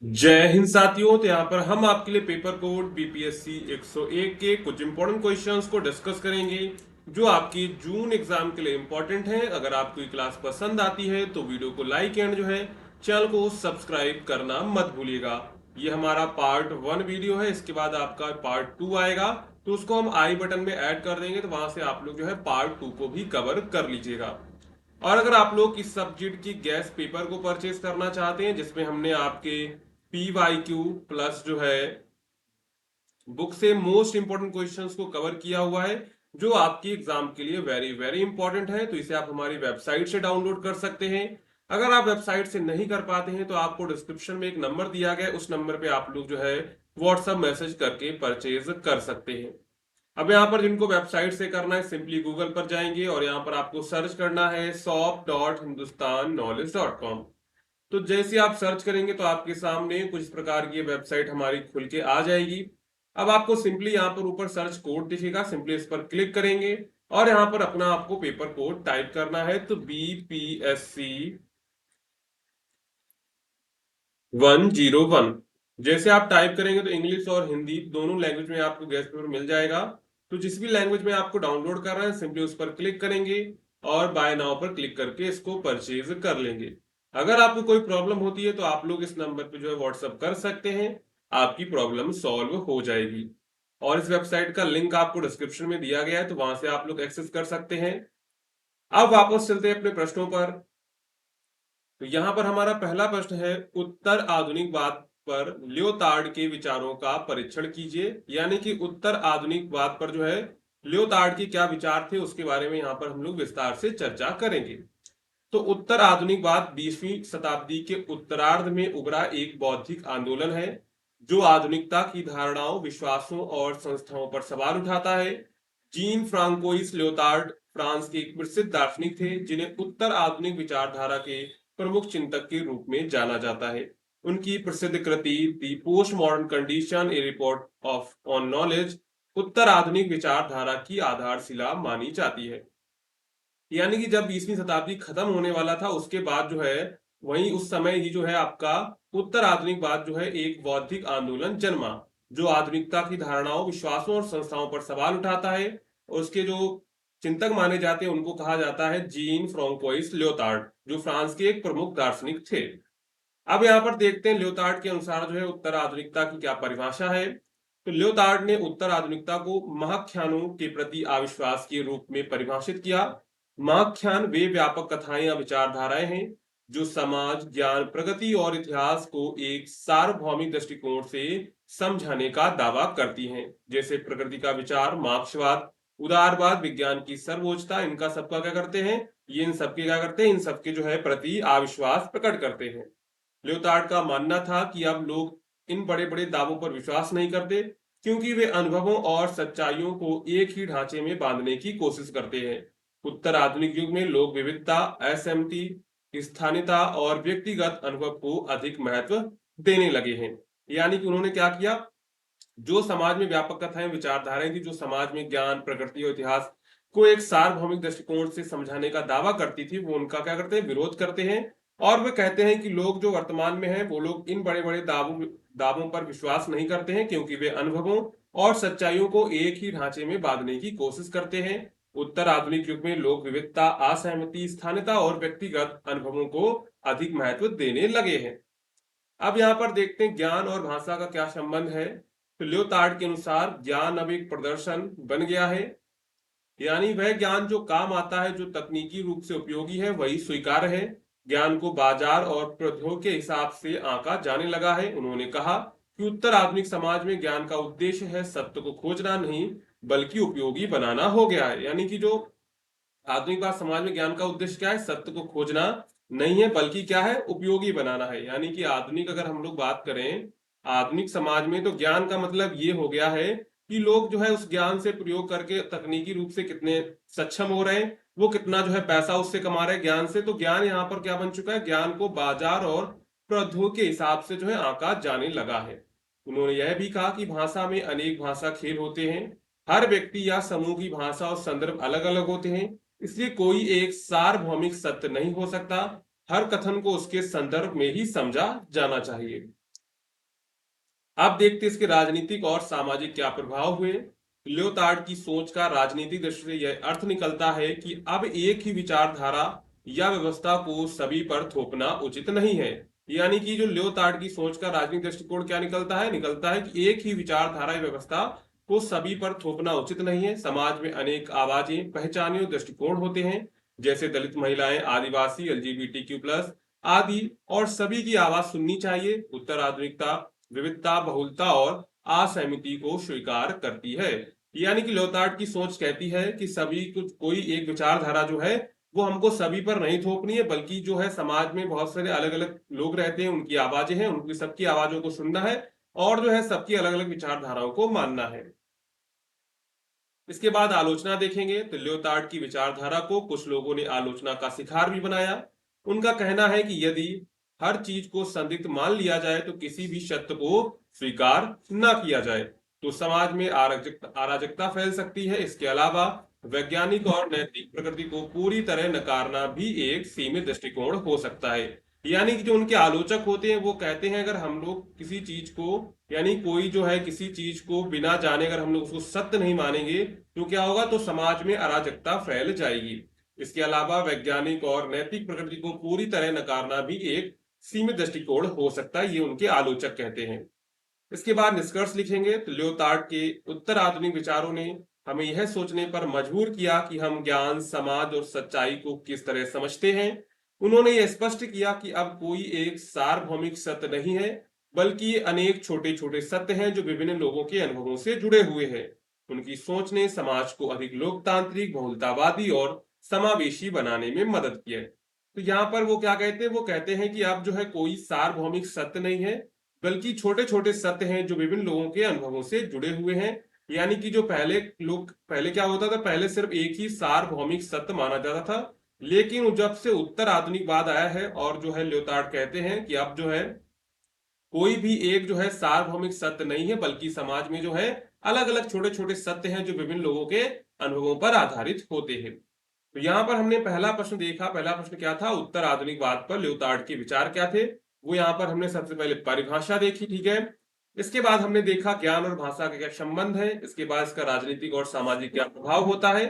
जय हिंद साथियों। तो यहाँ पर हम आपके लिए पेपर कोड बीपीएससी 101 के कुछ इंपॉर्टेंट क्वेश्चंस को डिस्कस करेंगे जो आपकी जून एग्जाम के लिए इंपॉर्टेंट है। अगर आपको ये क्लास पसंद आती है तो वीडियो को लाइक एंड जो है चैनल को सब्सक्राइब करना मत भूलिएगा। ये हमारा पार्ट 1 वीडियो है, इसके बाद आपका पार्ट 2 आएगा तो उसको हम आई बटन में ऐड कर देंगे, तो वहां से आप लोग जो है पार्ट 2 को भी कवर कर लीजिएगा। और अगर आप लोग इस सब्जेक्ट की गैस पेपर को परचेज करना चाहते हैं जिसमें हमने आपके PYQ प्लस जो है बुक से मोस्ट इंपोर्टेंट क्वेश्चंस को कवर किया हुआ है जो आपकी एग्जाम के लिए वेरी वेरी इंपॉर्टेंट है, तो इसे आप हमारी वेबसाइट से डाउनलोड कर सकते हैं। अगर आप वेबसाइट से नहीं कर पाते हैं तो आपको डिस्क्रिप्शन में एक नंबर दिया गया है, उस नंबर पे आप लोग जो है व्हाट्सएप मैसेज करके परचेज कर सकते हैं। अब यहाँ पर जिनको वेबसाइट से करना है सिंपली गूगल पर जाएंगे और यहाँ पर आपको सर्च करना है shop.hindustanknowledge.com। तो जैसे आप सर्च करेंगे तो आपके सामने कुछ इस प्रकार की वेबसाइट हमारी खुल के आ जाएगी। अब आपको सिंपली यहाँ पर ऊपर सर्च कोड दिखेगा, सिंपली इस पर क्लिक करेंगे और यहाँ पर अपना आपको पेपर कोड टाइप करना है। तो BPSC 101 जैसे आप टाइप करेंगे तो इंग्लिश और हिंदी दोनों लैंग्वेज में आपको गैस पेपर मिल जाएगा। तो जिस भी लैंग्वेज में आपको डाउनलोड कर रहे हैं सिंपली उस पर क्लिक करेंगे और बाय नाउ पर क्लिक करके इसको परचेज कर लेंगे। अगर आपको कोई प्रॉब्लम होती है तो आप लोग इस नंबर पे जो है व्हाट्सअप कर सकते हैं, आपकी प्रॉब्लम सॉल्व हो जाएगी। और इस वेबसाइट का लिंक आपको डिस्क्रिप्शन में दिया गया है, तो वहां से आप लोग एक्सेस कर सकते हैं। अब वापस चलते हैं अपने प्रश्नों पर। तो यहाँ पर हमारा पहला प्रश्न है, उत्तर आधुनिकवाद पर लियोतार्ड के विचारों का परीक्षण कीजिए। यानी कि उत्तर आधुनिकवाद पर जो है लियोतार्ड के क्या विचार थे उसके बारे में यहाँ पर हम लोग विस्तार से चर्चा करेंगे। तो उत्तर आधुनिकवाद 20वीं शताब्दी के उत्तरार्ध में उभरा एक बौद्धिक आंदोलन है जो आधुनिकता की धारणाओं, विश्वासों और संस्थाओं पर सवाल उठाता है। जीन फ्रांकोइस लियोतार्ड फ्रांस के एक प्रसिद्ध दार्शनिक थे जिन्हें उत्तर आधुनिक विचारधारा के प्रमुख चिंतक के रूप में जाना जाता है। उनकी प्रसिद्ध कृति the post modern condition a report of on knowledge उत्तर आधुनिक विचारधारा की आधारशिला मानी जाती है। यानी कि जब 20वीं शताब्दी खत्म होने वाला था उसके बाद जो है वहीं उस समय ही जो है आपका उत्तर आधुनिकवाद जो है एक बौद्धिक आंदोलन जन्मा जो आधुनिकता की धारणाओं, विश्वासों और संस्थाओं पर सवाल उठाता है। और उसके जो चिंतक माने जाते हैं उनको कहा जाता है जीन फ्रांकोइस लियोतार्ड, जो फ्रांस के एक प्रमुख दार्शनिक थे। अब यहाँ पर देखते हैं लियोतार्ड के अनुसार जो है उत्तर आधुनिकता की क्या परिभाषा है। तो लियोतार्ड ने उत्तर आधुनिकता को महाख्यानों के प्रति अविश्वास के रूप में परिभाषित किया। महाख्यान वे व्यापक कथाएं या विचारधाराएं हैं जो समाज, ज्ञान, प्रगति और इतिहास को एक सार्वभौमिक दृष्टिकोण से समझाने का दावा करती हैं, जैसे प्रकृति का विचार, मार्क्सवाद, उदारवाद, विज्ञान की सर्वोच्चता। इनका सबका क्या करते हैं, ये इन सबके क्या करते हैं, इन सबके जो है प्रति अविश्वास प्रकट करते हैं। लियोतार्ड का मानना था कि अब लोग इन बड़े बड़े दावों पर विश्वास नहीं करते क्योंकि वे अनुभवों और सच्चाइयों को एक ही ढांचे में बांधने की कोशिश करते हैं। उत्तर आधुनिक युग में लोग विविधता, असहमति, स्थानीयता और व्यक्तिगत अनुभव को अधिक महत्व देने लगे हैं। यानी कि उन्होंने क्या किया, जो समाज में व्यापक कथाएं, विचारधाराएं थी जो समाज में ज्ञान, प्रकृति और इतिहास को एक सार्वभौमिक दृष्टिकोण से समझाने का दावा करती थी, वो उनका क्या करते हैं, विरोध करते हैं। और वे कहते हैं कि लोग जो वर्तमान में हैं वो लोग इन बड़े बड़े दावों पर विश्वास नहीं करते हैं क्योंकि वे अनुभवों और सच्चाइयों को एक ही ढांचे में बांधने की कोशिश करते हैं। उत्तर आधुनिक युग में लोग विविधता, असहमति, स्थानीयता और व्यक्तिगत अनुभवों को अधिक महत्व देने लगे हैं। अब यहाँ पर देखते हैं ज्ञान और भाषा का क्या संबंध है। तो लियोतार्ड के अनुसार ज्ञान अब एक प्रदर्शन बन गया है, यानी वह ज्ञान जो काम आता है, जो तकनीकी रूप से उपयोगी है, वही स्वीकार है। ज्ञान को बाजार और प्रौद्योगिकी के हिसाब से आंका जाने लगा है। उन्होंने कहा कि उत्तर आधुनिक समाज में ज्ञान का उद्देश्य है सत्य को खोजना नहीं बल्कि उपयोगी बनाना हो गया है। यानी कि जो आधुनिकवाद समाज में ज्ञान का उद्देश्य क्या है, सत्य को खोजना नहीं है बल्कि क्या है, उपयोगी बनाना है। यानी कि आधुनिक अगर हम लोग बात करें आधुनिक समाज में, तो ज्ञान का मतलब ये हो गया है कि लोग जो है उस ज्ञान से प्रयोग करके तकनीकी रूप से कितने सक्षम हो रहे हैं, वो कितना जो है पैसा उससे कमा रहे हैं ज्ञान से। तो ज्ञान यहाँ पर क्या बन चुका है, ज्ञान को बाजार और प्रौद्योगिकी के हिसाब से जो है आंका जाने लगा है। उन्होंने यह भी कहा कि भाषा में अनेक भाषा खेल होते हैं, हर व्यक्ति या समूह की भाषा और संदर्भ अलग अलग होते हैं, इसलिए कोई एक सार्वभौमिक सत्य नहीं हो सकता। हर कथन को उसके संदर्भ में ही समझा जाना चाहिए। आप देखते इसके राजनीतिक और सामाजिक क्या प्रभाव हुए। लियोतार्ड की सोच का राजनीतिक दृष्टि से यह अर्थ निकलता है कि अब एक ही विचारधारा या व्यवस्था को सभी पर थोपना उचित नहीं है। यानी कि जो लियोतार्ड की सोच का राजनीतिक दृष्टिकोण क्या निकलता है कि एक ही विचारधारा या व्यवस्था को सभी पर थोपना उचित नहीं है। समाज में अनेक आवाजें, पहचाने और दृष्टिकोण होते हैं, जैसे दलित महिलाएं, आदिवासी, LGBTQ+ आदि, और सभी की आवाज सुननी चाहिए। उत्तर आधुनिकता विविधता, बहुलता और असहमति को स्वीकार करती है। यानी कि लियोतार्ड की सोच कहती है कि सभी कुछ कोई एक विचारधारा जो है वो हमको सभी पर नहीं थोपनी है, बल्कि जो है समाज में बहुत सारे अलग अलग लोग रहते हैं, उनकी आवाजें हैं, उनकी सबकी आवाजों को सुनना है और जो है सबकी अलग अलग विचारधाराओं को मानना है। इसके बाद आलोचना देखेंगे तो लियोतार्ड की विचारधारा को कुछ लोगों ने आलोचना का शिकार भी बनाया। उनका कहना है कि यदि हर चीज को संदिग्ध मान लिया जाए तो किसी भी सत्य को स्वीकार न किया जाए तो समाज में अराजकता फैल सकती है। इसके अलावा वैज्ञानिक और नैतिक प्रकृति को पूरी तरह नकारना भी एक सीमित दृष्टिकोण हो सकता है। यानी कि जो उनके आलोचक होते हैं वो कहते हैं अगर हम लोग किसी चीज को, यानी कोई जो है किसी चीज को बिना जाने अगर हम लोग उसको सत्य नहीं मानेंगे तो क्या होगा, तो समाज में अराजकता फैल जाएगी। इसके अलावा वैज्ञानिक और नैतिक प्रकृति को पूरी तरह नकारना भी एक सीमित दृष्टिकोण हो सकता है, ये उनके आलोचक कहते हैं। इसके बाद निष्कर्ष लिखेंगे तो लियोतार्ड के उत्तर आधुनिक विचारों ने हमें यह सोचने पर मजबूर किया कि हम ज्ञान, समाज और सच्चाई को किस तरह समझते हैं। उन्होंने यह स्पष्ट किया कि अब कोई एक सार्वभौमिक सत्य नहीं है, बल्कि अनेक छोटे छोटे सत्य हैं जो विभिन्न लोगों के अनुभवों से जुड़े हुए हैं। उनकी सोच ने समाज को अधिक लोकतांत्रिक, बहुलतावादी और समावेशी बनाने में मदद की है। तो यहाँ पर वो क्या कहते हैं, वो कहते हैं कि अब जो है कोई सार्वभौमिक सत्य नहीं है, बल्कि छोटे छोटे सत्य हैं जो विभिन्न लोगों के अनुभवों से जुड़े हुए हैं। यानी कि जो पहले क्या होता था, पहले सिर्फ एक ही सार्वभौमिक सत्य माना जाता था, लेकिन जब से उत्तर आधुनिकवाद आया है और जो है लियोतार्ड कहते हैं कि अब जो है कोई भी एक जो है सार्वभौमिक सत्य नहीं है, बल्कि समाज में जो है अलग अलग छोटे छोटे सत्य हैं जो विभिन्न लोगों के अनुभवों पर आधारित होते हैं। तो यहाँ पर हमने पहला प्रश्न देखा। पहला प्रश्न क्या था, उत्तर आधुनिकवाद पर लियोतार्ड के विचार क्या थे। वो यहाँ पर हमने सबसे पहले परिभाषा देखी, ठीक है। इसके बाद हमने देखा ज्ञान और भाषा का क्या संबंध है। इसके बाद इसका राजनीतिक और सामाजिक क्या प्रभाव होता है।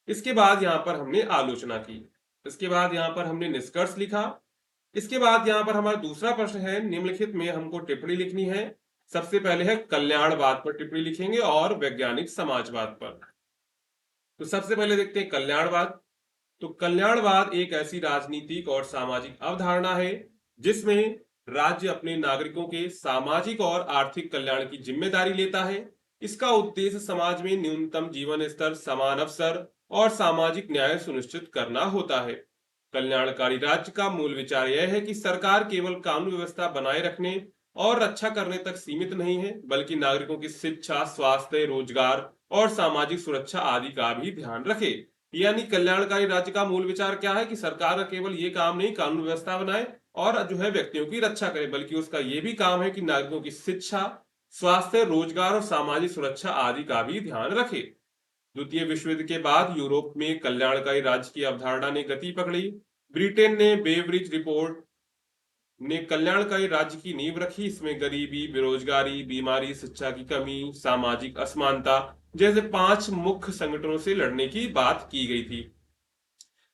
इसके बाद यहाँ पर हमने आलोचना की। इसके बाद यहाँ पर हमने निष्कर्ष लिखा। इसके बाद यहाँ पर हमारा दूसरा प्रश्न है, निम्नलिखित में हमको टिप्पणी लिखनी है। सबसे पहले है कल्याणवाद पर टिप्पणी लिखेंगे और वैज्ञानिक समाजवाद पर। तो सबसे पहले देखते हैं कल्याणवाद। तो कल्याणवाद एक ऐसी राजनीतिक और सामाजिक अवधारणा है जिसमें राज्य अपने नागरिकों के सामाजिक और आर्थिक कल्याण की जिम्मेदारी लेता है। इसका उद्देश्य समाज में न्यूनतम जीवन स्तर, समान अवसर और सामाजिक न्याय सुनिश्चित करना होता है। कल्याणकारी राज्य का मूल विचार यह है कि सरकार केवल कानून व्यवस्था बनाए रखने और रक्षा करने तक सीमित नहीं है, बल्कि नागरिकों की शिक्षा, स्वास्थ्य, रोजगार और सामाजिक सुरक्षा आदि का भी ध्यान रखे। यानी कल्याणकारी राज्य का मूल विचार क्या है कि सरकार का केवल ये काम नहीं कानून व्यवस्था बनाए और जो है व्यक्तियों की रक्षा करे, बल्कि उसका ये भी काम है कि नागरिकों की शिक्षा, स्वास्थ्य, रोजगार और सामाजिक सुरक्षा आदि का भी ध्यान रखे। द्वितीय विश्व युद्ध के बाद यूरोप में कल्याणकारी राज्य की अवधारणा ने गति पकड़ी। ब्रिटेन ने बेवरिज रिपोर्ट ने कल्याणकारी राज्य की नींव रखी। इसमें गरीबी, बेरोजगारी, बीमारी, शिक्षा की कमी, सामाजिक असमानता जैसे 5 मुख्य संगठनों से लड़ने की बात की गई थी।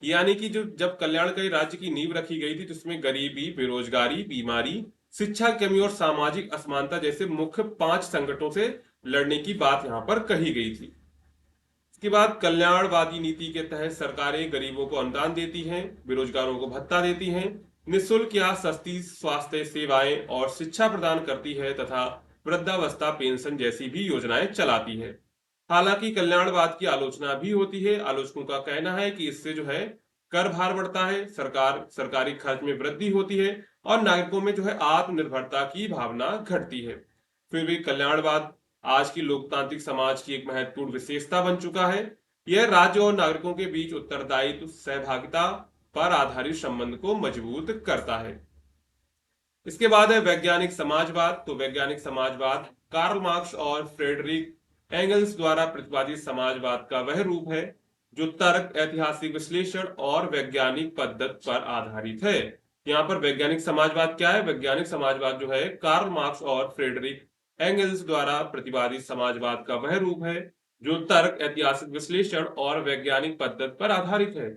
यानी कि जो जब कल्याणकारी राज्य की नींव रखी गई थी तो उसमें गरीबी, बेरोजगारी, बीमारी, शिक्षा की कमी और सामाजिक असमानता जैसे मुख्य 5 संकटों से लड़ने की बात यहाँ पर कही गई थी। इसके बाद कल्याणवादी नीति के तहत सरकारें गरीबों को अनुदान देती हैं, बेरोजगारों को भत्ता देती हैं, निःशुल्क या सस्ती स्वास्थ्य सेवाएं और शिक्षा प्रदान करती है तथा वृद्धावस्था पेंशन जैसी भी योजनाएं चलाती है। हालांकि कल्याणवाद की आलोचना भी होती है। आलोचकों का कहना है कि इससे जो है कर भार बढ़ता है, सरकारी खर्च में वृद्धि होती है और नागरिकों में जो है आत्मनिर्भरता की भावना घटती है। फिर भी कल्याणवाद आज की लोकतांत्रिक समाज की एक महत्वपूर्ण विशेषता बन चुका है। यह राज्य और नागरिकों के बीच उत्तरदायित्व, सहभागिता पर आधारित संबंध को मजबूत करता है। इसके बाद है वैज्ञानिक समाजवाद। तो वैज्ञानिक समाजवाद कार्ल मार्क्स और फ्रेडरिक एंगल्स द्वारा प्रतिपादित समाजवाद का वह रूप है जो तर्क, ऐतिहासिक विश्लेषण और वैज्ञानिक पद्धति पर आधारित है। यहाँ पर वैज्ञानिक समाजवाद क्या है, वैज्ञानिक समाजवाद जो है कार्ल मार्क्स और फ्रेडरिक एंगल्स द्वारा प्रतिवादी समाजवाद का वह रूप है जो तर्क, ऐतिहासिक विश्लेषण और वैज्ञानिक पद्धति पर आधारित है।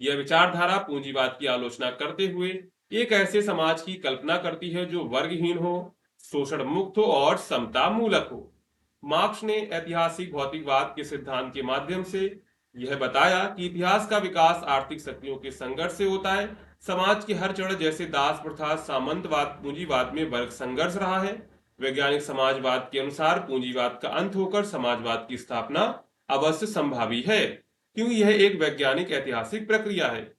यह विचारधारा पूंजीवाद की आलोचना करते हुए एक ऐसे समाज की कल्पना करती है जो वर्गहीन हो, शोषण मुक्त हो और समता मूलक हो। मार्क्स ने ऐतिहासिक भौतिकवाद के सिद्धांत के माध्यम से यह बताया कि इतिहास का विकास आर्थिक शक्तियों के संघर्ष से होता है। समाज की हर जड़, जैसे दास प्रथा, सामंतवाद, पूंजीवाद में वर्ग संघर्ष रहा है। वैज्ञानिक समाजवाद के अनुसार पूंजीवाद का अंत होकर समाजवाद की स्थापना अवश्य संभावी है, क्योंकि यह एक वैज्ञानिक ऐतिहासिक प्रक्रिया है।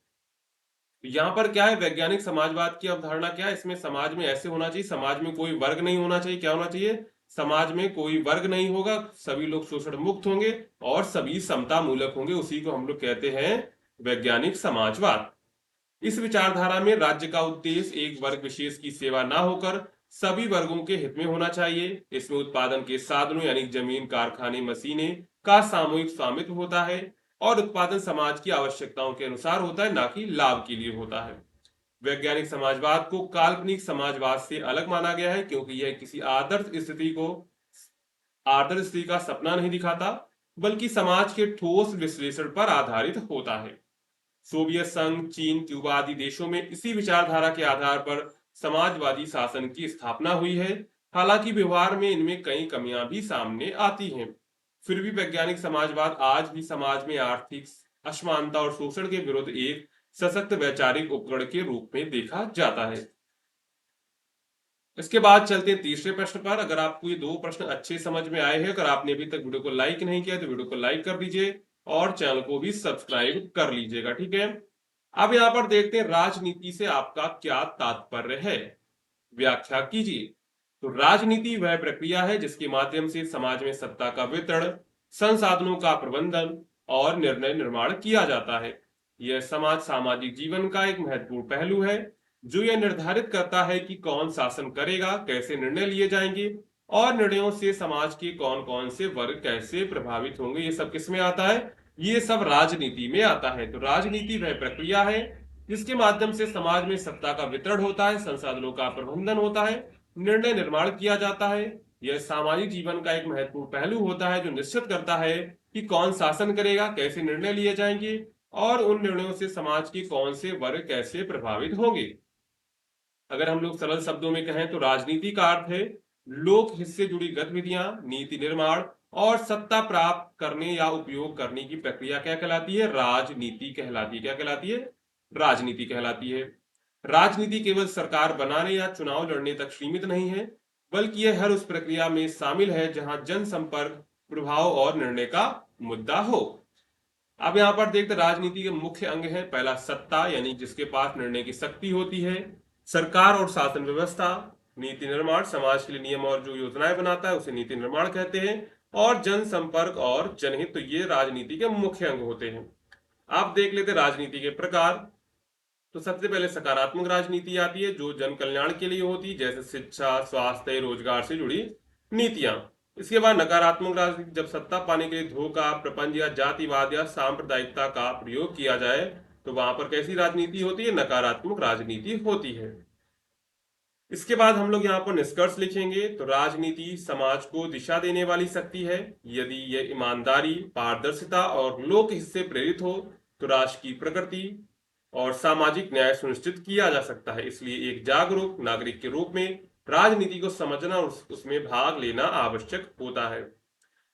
यहाँ पर क्या है, वैज्ञानिक समाजवाद की अवधारणा क्या है, इसमें समाज में ऐसे होना चाहिए, समाज में कोई वर्ग नहीं होना चाहिए। क्या होना चाहिए? समाज में कोई वर्ग नहीं होगा, सभी लोग शोषण मुक्त होंगे और सभी समता मूलक होंगे। उसी को हम लोग कहते हैं वैज्ञानिक समाजवाद। इस विचारधारा में राज्य का उद्देश्य एक वर्ग विशेष की सेवा ना होकर सभी वर्गों के हित में होना चाहिए। इसमें उत्पादन के साधनों यानी जमीन, कारखाने, मशीनें का सामूहिक स्वामित्व होता है और उत्पादन समाज की आवश्यकताओं के अनुसार होता है, ना कि लाभ के लिए होता है। वैज्ञानिक समाजवाद को काल्पनिक समाजवाद से अलग माना गया है, क्योंकि यह किसी आदर्श स्थिति का सपना नहीं दिखाता, बल्कि समाज के ठोस विश्लेषण पर आधारित होता है। सोवियत संघ, चीन, क्यूबा आदि देशों में इसी विचारधारा के आधार पर समाजवादी शासन की स्थापना हुई है। हालांकि व्यवहार में इनमें कई कमियां भी सामने आती हैं। फिर भी वैज्ञानिक समाजवाद आज भी समाज में आर्थिक असमानता और शोषण के विरुद्ध एक सशक्त वैचारिक उपकरण के रूप में देखा जाता है। इसके बाद चलते हैं तीसरे प्रश्न पर। अगर आपको ये दो प्रश्न अच्छे समझ में आए हैं, अगर आपने अभी तक वीडियो को लाइक नहीं किया तो वीडियो को लाइक कर दीजिए और चैनल को भी सब्सक्राइब कर लीजिएगा, ठीक है। अब यहां पर देखते हैं राजनीति से आपका क्या तात्पर्य है, व्याख्या कीजिए। तो राजनीति वह प्रक्रिया है जिसके माध्यम से समाज में सत्ता का वितरण, संसाधनों का प्रबंधन और निर्णय निर्माण किया जाता है। यह सामाजिक जीवन का एक महत्वपूर्ण पहलू है जो यह निर्धारित करता है कि कौन शासन करेगा, कैसे निर्णय लिए जाएंगे और निर्णयों से समाज के कौन कौन से वर्ग कैसे प्रभावित होंगे। ये सब किसमें आता है? ये सब राजनीति में आता है। तो राजनीति वह प्रक्रिया है जिसके माध्यम से समाज में सत्ता का वितरण होता है, संसाधनों का प्रबंधन होता है, निर्णय निर्माण किया जाता है। यह सामाजिक जीवन का एक महत्वपूर्ण पहलू होता है जो निश्चित करता है कि कौन शासन करेगा, कैसे निर्णय लिए जाएंगे और उन निर्णयों से समाज के कौन से वर्ग कैसे प्रभावित होंगे। अगर हम लोग सरल शब्दों में कहें तो राजनीति का अर्थ है लोक हित से जुड़ी गतिविधियां, नीति निर्माण और सत्ता प्राप्त करने या उपयोग करने की प्रक्रिया क्या कहलाती है? राजनीति कहलाती है। क्या कहलाती है? राजनीति कहलाती है। राजनीति केवल सरकार बनाने या चुनाव लड़ने तक सीमित नहीं है, बल्कि यह हर उस प्रक्रिया में शामिल है जहां जनसंपर्क, प्रभाव और निर्णय का मुद्दा हो। अब यहां पर देखते राजनीति के मुख्य अंग है, पहला सत्ता यानी जिसके पास निर्णय की शक्ति होती है, सरकार और शासन व्यवस्था, नीति निर्माण, समाज के लिए नियम और जो योजनाएं बनाता है उसे नीति निर्माण कहते हैं, और जनसंपर्क और जनहित। तो ये राजनीति के मुख्य अंग होते हैं। आप देख लेते राजनीति के प्रकार। तो सबसे पहले सकारात्मक राजनीति आती है जो जन कल्याण के लिए होती है, जैसे शिक्षा, स्वास्थ्य, रोजगार से जुड़ी नीतियां। इसके बाद नकारात्मक राजनीति, जब सत्ता पाने के लिए धोखा, प्रपंच या जातिवाद या सांप्रदायिकता का प्रयोग किया जाए तो वहां पर कैसी राजनीति होती है? नकारात्मक राजनीति होती है। इसके बाद हम लोग यहाँ पर निष्कर्ष लिखेंगे। तो राजनीति समाज को दिशा देने वाली शक्ति है। यदि यह ईमानदारी, पारदर्शिता और लोक हित से प्रेरित हो तो राष्ट्र की प्रगति और सामाजिक न्याय सुनिश्चित किया जा सकता है। इसलिए एक जागरूक नागरिक के रूप में राजनीति को समझना और उसमें भाग लेना आवश्यक होता है।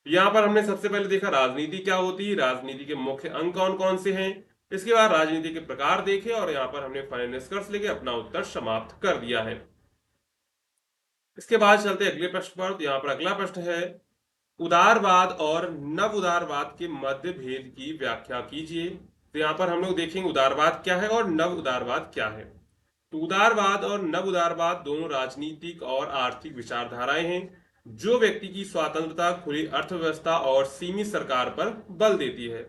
यहाँ पर हमने सबसे पहले देखा राजनीति क्या होती है, राजनीति के मुख्य अंग कौन कौन से हैं। इसके बाद राजनीति के प्रकार देखे और यहाँ पर हमने फाइनल निष्कर्ष लेके अपना उत्तर समाप्त कर दिया है। इसके बाद चलते अगले प्रश्न पर। तो यहाँ पर अगला प्रश्न है उदारवाद और नव उदारवाद के मध्य भेद की व्याख्या कीजिए। तो यहाँ पर हम लोग देखेंगे उदारवाद क्या है और नव उदारवाद क्या है। तो उदारवाद और नव उदारवाद दोनों राजनीतिक और आर्थिक विचारधाराएं हैं जो व्यक्ति की स्वतंत्रता, खुली अर्थव्यवस्था और सीमित सरकार पर बल देती है।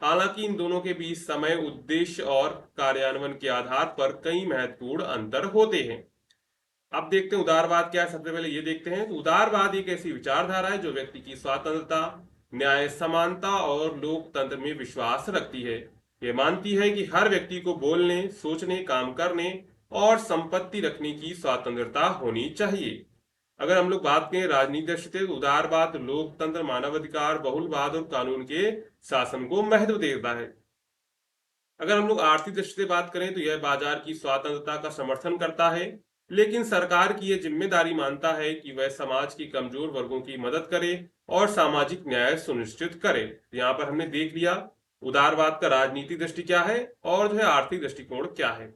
हालांकि इन दोनों के बीच समय, उद्देश्य और कार्यान्वयन के आधार पर कई महत्वपूर्ण अंतर होते हैं। अब देखते हैं उदारवाद क्या है। सबसे पहले ये देखते हैं। तो उदारवाद एक ऐसी विचारधारा है जो व्यक्ति की स्वतंत्रता, न्याय, समानता और लोकतंत्र में विश्वास रखती है। यह मानती है कि हर व्यक्ति को बोलने, सोचने, काम करने और संपत्ति रखने की स्वतंत्रता होनी चाहिए। अगर हम लोग बात करें राजनीति दृष्टि से, उदारवाद लोकतंत्र, मानवाधिकार, बहुलवाद और कानून के शासन को महत्व देता है। अगर हम लोग आर्थिक दृष्टि से बात करें तो यह बाजार की स्वतंत्रता का समर्थन करता है, लेकिन सरकार की यह जिम्मेदारी मानता है कि वह समाज की कमजोर वर्गों की मदद करे और सामाजिक न्याय सुनिश्चित करे। यहाँ पर हमने देख लिया उदारवाद का राजनीतिक दृष्टि क्या है और जो है आर्थिक दृष्टिकोण क्या है।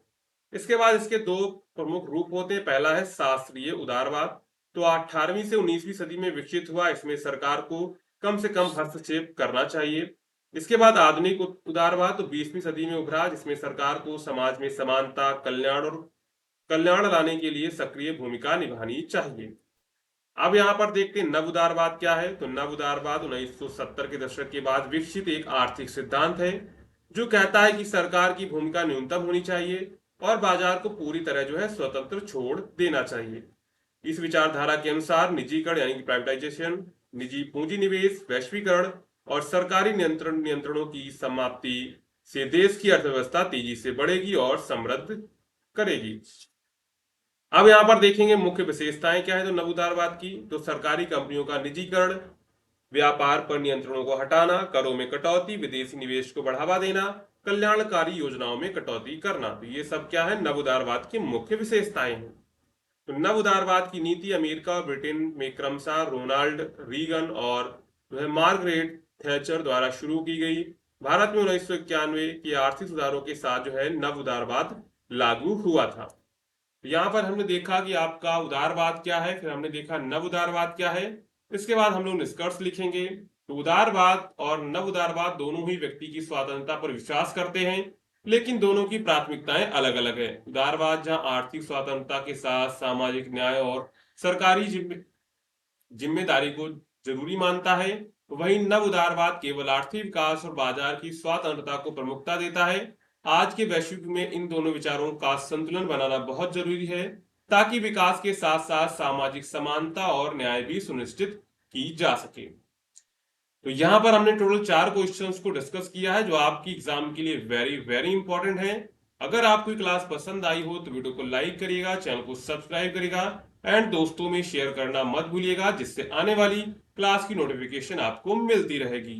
इसके बाद इसके दो प्रमुख रूप होते हैं। पहला है शास्त्रीय उदारवाद, तो 18वीं से 19वीं सदी में विकसित हुआ। इसमें सरकार को कम से कम हस्तक्षेप करना चाहिए। इसके बाद आधुनिक उदारवाद तो 20वीं सदी में उभरा, जिसमें सरकार को समाज में समानता, कल्याण लाने के लिए सक्रिय भूमिका निभानी चाहिए। अब यहाँ पर देखते हैं नव उदारवाद क्या है। तो नव उदारवाद 1970 के दशक के बाद विकसित एक आर्थिक सिद्धांत है जो कहता है कि सरकार की भूमिका न्यूनतम होनी चाहिए और बाजार को पूरी तरह जो है स्वतंत्र छोड़ देना चाहिए। इस विचारधारा के अनुसार निजीकरण यानी कि प्राइवेटाइजेशन, निजी पूंजी निवेश, वैश्वीकरण और सरकारी नियंत्रणों की समाप्ति से देश की अर्थव्यवस्था तेजी से बढ़ेगी और समृद्ध करेगी। अब यहाँ पर देखेंगे मुख्य विशेषताएं क्या है तो नवउदारवाद की। तो सरकारी कंपनियों का निजीकरण, व्यापार पर नियंत्रणों को हटाना, करों में कटौती, विदेशी निवेश को बढ़ावा देना, कल्याणकारी योजनाओं में कटौती करना, तो ये सब क्या है नवउदारवाद की मुख्य विशेषताएं हैं। तो नवउदारवाद की नीति अमेरिका और ब्रिटेन में क्रमशः रोनाल्ड रीगन और जो है मार्गरेट थैचर द्वारा शुरू की गई। भारत में 1991 के आर्थिक सुधारों के साथ जो है नवउदारवाद लागू हुआ था। यहाँ पर हमने देखा कि आपका उदारवाद क्या है, फिर हमने देखा नव उदारवाद क्या है। इसके बाद हम लोग निष्कर्ष लिखेंगे। तो उदारवाद और नव उदारवाद दोनों ही व्यक्ति की स्वतंत्रता पर विश्वास करते हैं, लेकिन दोनों की प्राथमिकताएं अलग अलग है। उदारवाद जहां आर्थिक स्वतंत्रता के साथ सामाजिक न्याय और सरकारी जिम्मेदारी को जरूरी मानता है, वहीं नव उदारवाद केवल आर्थिक विकास और बाजार की स्वतंत्रता को प्रमुखता देता है। आज के वैश्विक में इन दोनों विचारों का संतुलन बनाना बहुत जरूरी है ताकि विकास के साथ साथ सामाजिक समानता और न्याय भी सुनिश्चित की जा सके। तो यहाँ पर हमने टोटल 4 क्वेश्चंस को डिस्कस किया है जो आपकी एग्जाम के लिए वेरी वेरी इंपॉर्टेंट है। अगर आपको क्लास पसंद आई हो तो वीडियो को लाइक करिएगा, चैनल को सब्सक्राइब करिएगा एंड दोस्तों में शेयर करना मत भूलिएगा, जिससे आने वाली क्लास की नोटिफिकेशन आपको मिलती रहेगी।